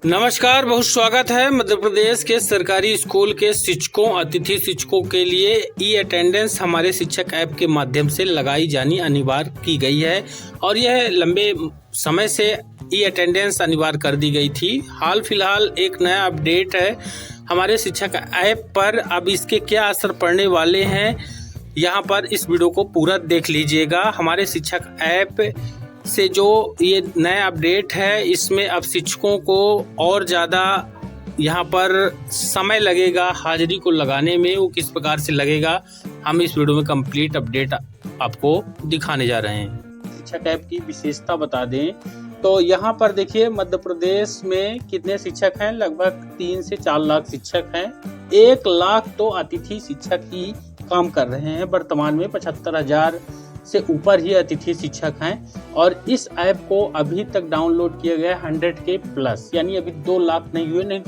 नमस्कार, बहुत स्वागत है। मध्य प्रदेश के सरकारी स्कूल के शिक्षकों, अतिथि शिक्षकों के लिए ई अटेंडेंस हमारे शिक्षक ऐप के माध्यम से लगाई जानी अनिवार्य की गई है और यह लंबे समय से ई अटेंडेंस अनिवार्य कर दी गई थी। हाल फिलहाल एक नया अपडेट है हमारे शिक्षक ऐप पर। अब इसके क्या असर पड़ने वाले हैं, यहाँ पर इस वीडियो को पूरा देख लीजिएगा। हमारे शिक्षक ऐप से जो ये नया अपडेट है, इसमें अब शिक्षकों को और ज़्यादा यहाँ पर समय लगेगा हाजिरी को लगाने में। वो किस प्रकार से लगेगा, हम इस वीडियो में कंप्लीट अपडेट आपको दिखाने जा रहे हैं। शिक्षक ऐप की विशेषता बता दें तो यहाँ पर देखिए, मध्य प्रदेश में कितने शिक्षक हैं? लगभग 3 से 4 लाख शिक्षक हैं। 1 लाख तो अतिथि शिक्षक ही काम कर रहे हैं। वर्तमान में 75,000 से ऊपर ही अतिथि शिक्षक हैं और इस ऐप को अभी तक डाउनलोड किया गया 100K प्लस, यानी अभी 2 लाख नहीं हुए। नहीं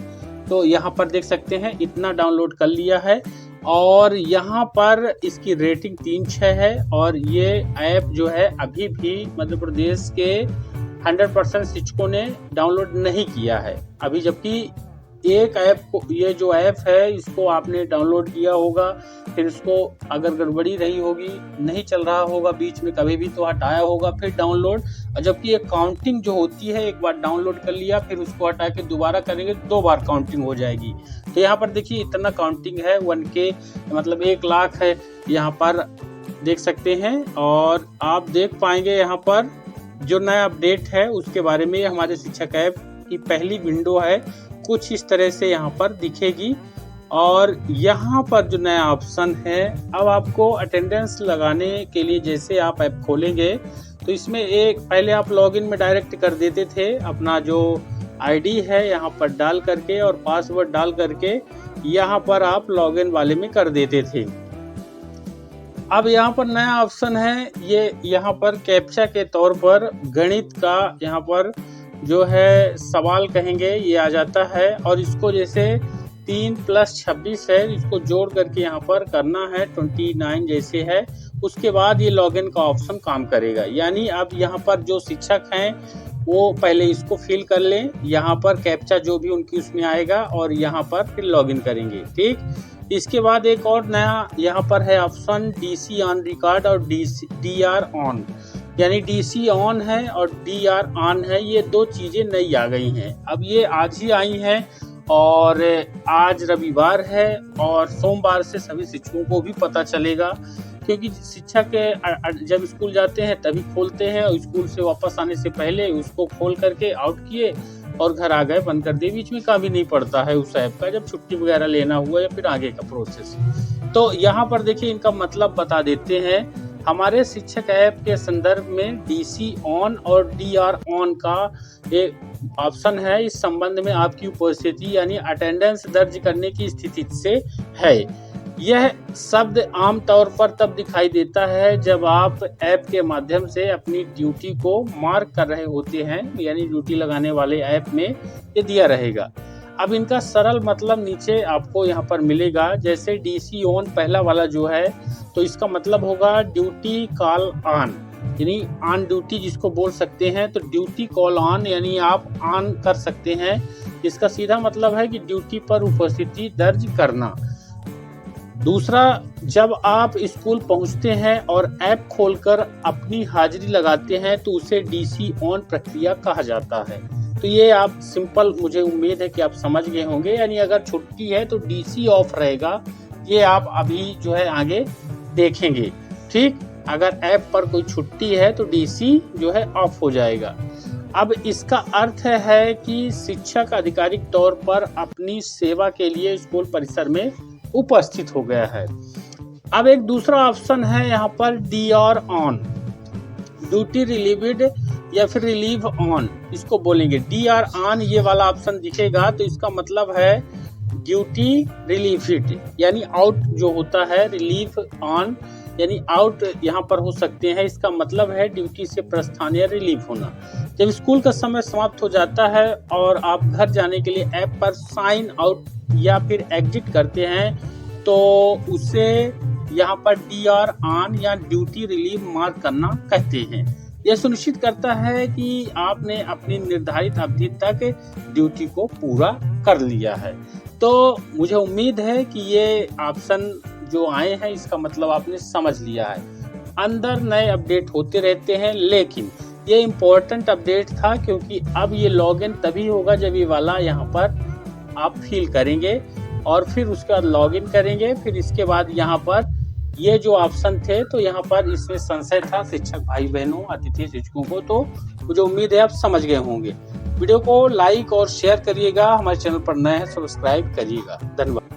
तो यहाँ पर देख सकते हैं इतना डाउनलोड कर लिया है और यहाँ पर इसकी रेटिंग 3/6 है। और ये ऐप जो है अभी भी मध्य प्रदेश के 100% शिक्षकों ने डाउनलोड नहीं किया है अभी, जबकि एक ऐप को, ये जो ऐप है इसको आपने डाउनलोड किया होगा, फिर इसको अगर गड़बड़ी रही होगी, नहीं चल रहा होगा बीच में कभी भी, तो हटाया होगा फिर डाउनलोड। और जबकि ये काउंटिंग जो होती है, एक बार डाउनलोड कर लिया फिर उसको हटा के दोबारा करेंगे 2 बार काउंटिंग हो जाएगी। तो यहाँ पर देखिए इतना काउंटिंग है, 1K मतलब 1 लाख है, यहाँ पर देख सकते हैं। और आप देख पाएंगे यहाँ पर जो नया अपडेट है उसके बारे में। हमारे शिक्षक ऐप की पहली विंडो है, कुछ इस तरह से यहाँ पर दिखेगी। और यहाँ पर जो नया ऑप्शन है, अब आपको अटेंडेंस लगाने के लिए जैसे आप ऐप खोलेंगे तो इसमें एक पहले आप लॉगिन में डायरेक्ट कर देते थे, अपना जो आईडी है यहाँ पर डाल करके और पासवर्ड डाल करके यहाँ पर आप लॉगिन वाले में कर देते थे। अब यहाँ पर नया ऑप्शन है, ये यहाँ पर कैप्चा के तौर पर गणित का यहाँ पर जो है सवाल कहेंगे ये आ जाता है। और इसको जैसे 3 + 26 है, इसको जोड़ करके यहाँ पर करना है 29 जैसे है। उसके बाद ये लॉगिन का ऑप्शन काम करेगा। यानी अब यहाँ पर जो शिक्षक हैं वो पहले इसको फिल कर लें, यहाँ पर कैप्चा जो भी उनकी उसमें आएगा और यहाँ पर फिर लॉगिन करेंगे। ठीक, इसके बाद एक और नया यहाँ पर है ऑप्शन DC ऑन रिकॉर्ड और DR ऑन, यानी DC ऑन है और DR ऑन है। ये 2 चीज़ें नई आ गई हैं, अब ये आज ही आई हैं और आज रविवार है और सोमवार से सभी शिक्षकों को भी पता चलेगा, क्योंकि शिक्षक जब स्कूल जाते हैं तभी खोलते हैं और स्कूल से वापस आने से पहले उसको खोल करके आउट किए और घर आ गए, बंद कर दिए। बीच में काम भी नहीं पड़ता है उस ऐप का, जब छुट्टी वगैरह लेना हुआ या फिर आगे का प्रोसेस। तो यहाँ पर देखिए इनका मतलब बता देते हैं। हमारे शिक्षक ऐप के संदर्भ में DC ऑन और DR ऑन का एक ऑप्शन है। इस संबंध में आपकी उपस्थिति यानी अटेंडेंस दर्ज करने की स्थिति से है। यह शब्द आमतौर पर तब दिखाई देता है जब आप ऐप के माध्यम से अपनी ड्यूटी को मार्क कर रहे होते हैं, यानी ड्यूटी लगाने वाले ऐप में ये दिया रहेगा। अब इनका सरल मतलब नीचे आपको यहाँ पर मिलेगा। जैसे DC ऑन पहला वाला जो है, तो इसका मतलब होगा ड्यूटी कॉल ऑन, यानी ऑन ड्यूटी जिसको बोल सकते हैं। तो ड्यूटी कॉल ऑन यानी आप ऑन कर सकते हैं। इसका सीधा मतलब है कि ड्यूटी पर उपस्थिति दर्ज करना। दूसरा, जब आप स्कूल पहुंचते हैं और ऐप खोलकर अपनी हाजिरी लगाते हैं तो उसे DC ऑन प्रक्रिया कहा जाता है। तो ये आप सिंपल, मुझे उम्मीद है कि आप समझ गए होंगे। यानी अगर छुट्टी है तो DC ऑफ रहेगा, ये आप अभी जो है आगे देखेंगे। ठीक, अगर ऐप पर कोई छुट्टी है तो DC जो है ऑफ हो जाएगा। अब इसका अर्थ है कि शिक्षक आधिकारिक तौर पर अपनी सेवा के लिए स्कूल परिसर में उपस्थित हो गया है। अब एक दूसरा ऑप्शन है यहाँ पर DR ऑन, ड्यूटी रिलीव्ड या फिर रिलीव ऑन, इसको बोलेंगे। DR ऑन ये वाला ऑप्शन दिखेगा तो इसका मतलब है ड्यूटी रिलीव्ड यानी आउट जो होता है, रिलीव ऑन यानी आउट यहाँ पर हो सकते हैं। इसका मतलब है ड्यूटी से प्रस्थान या रिलीव होना। जब स्कूल का समय समाप्त हो जाता है और आप घर जाने के लिए ऐप पर साइन आउट या फिर एग्जिट करते हैं तो उसे यहाँ पर DR ऑन या ड्यूटी रिलीव मार्क करना कहते हैं। यह सुनिश्चित करता है कि आपने अपनी निर्धारित अवधि तक ड्यूटी को पूरा कर लिया है। तो मुझे उम्मीद है कि ये ऑप्शन जो आए हैं इसका मतलब आपने समझ लिया है। अंदर नए अपडेट होते रहते हैं, लेकिन ये इम्पोर्टेंट अपडेट था क्योंकि अब ये लॉगिन तभी होगा जब ये वाला यहाँ पर आप फिल करेंगे और फिर उसके बाद लॉगिन करेंगे। फिर इसके बाद यहाँ पर ये जो ऑप्शन थे तो यहाँ पर इसमें संशय था शिक्षक भाई बहनों, अतिथि शिक्षकों को, तो मुझे उम्मीद है आप समझ गए होंगे। वीडियो को लाइक और शेयर करिएगा, हमारे चैनल पर नए हैं सब्सक्राइब करिएगा। धन्यवाद।